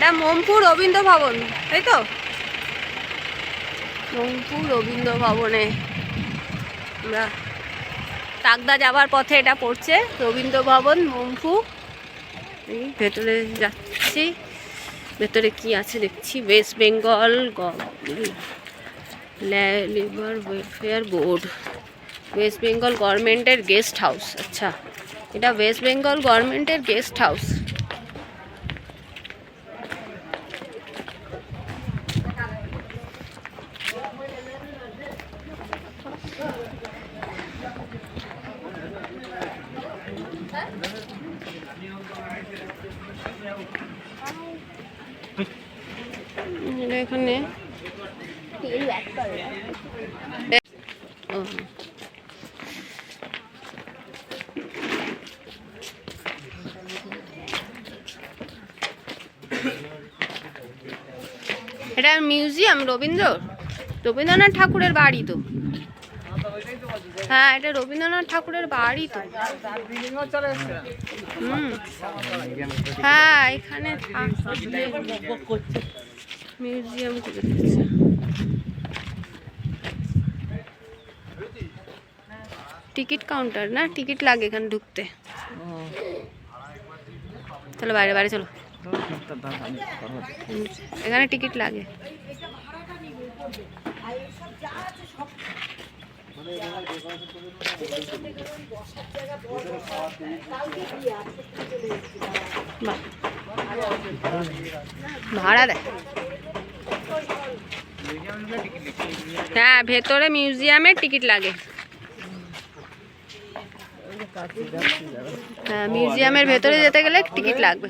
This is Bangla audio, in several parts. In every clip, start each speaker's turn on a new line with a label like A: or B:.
A: এটা মমপুর রবীন্দ্র ভবন, তাই তো? মমপুর রবীন্দ্র ভবনে আমরা তাকদা যাবার পথে এটা পড়ছে, রবীন্দ্র ভবন মমপু। এই ভেতরে যাচ্ছি, ভেতরে কি আছে দেখছি। West Bengal labour welfare board, West Bengal গভর্নমেন্টের গেস্ট হাউস। আচ্ছা, এটা ওয়েস্ট বেঙ্গল গভর্নমেন্টের গেস্ট হাউস। এখানে এটা মিউজিয়াম রবীন্দ্রনাথ ঠাকুরের বাড়ি তো। হ্যাঁ, এটা রবীন্দ্রনাথ ঠাকুরের বাড়ি তো। হ্যাঁ, এখানে মিউজিয়াম করে দিচ্ছে। টিকিট কাউন্টার না, টিকিট লাগে এখানে ঢুকতে। চলো বাইরে বাইরে চলো, এখানে টিকিট লাগে। ভাড়া দেয়। হ্যাঁ, ভেতরে মিউজিয়ামের টিকিট লাগে। হ্যাঁ, মিউজিয়ামের ভেতরে যেতে গেলে টিকিট লাগবে।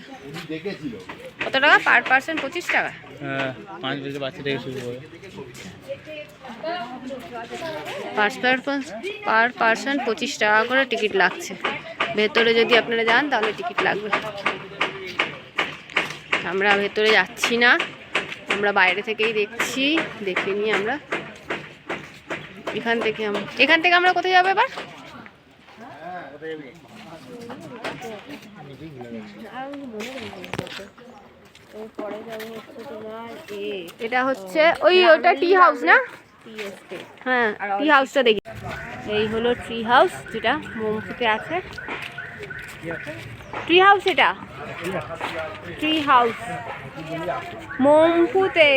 A: কত টাকা পার পার্সন? 25 টাকা।
B: হ্যাঁ, 5 বছর বাচ্চা থেকে শুরু করে
A: পার পার্সন 25 টাকা করে টিকিট লাগছে। ভেতরে যদি আপনারা যান তাহলে টিকিট লাগবে। আমরা ভেতরে যাচ্ছি না, আমরা বাইরে থেকেই দেখছি। দেখে নিই আমরা এখান থেকে আমরা কোথায় যাবো এবার? এটা হচ্ছে ওটা টি হাউস না? হ্যাঁ, টি হাউসটা দেখি। এই হলো ট্রি হাউস, যেটা মমপুতে আছে। ট্রি হাউস, এটা ট্রি হাউস মমপুতে।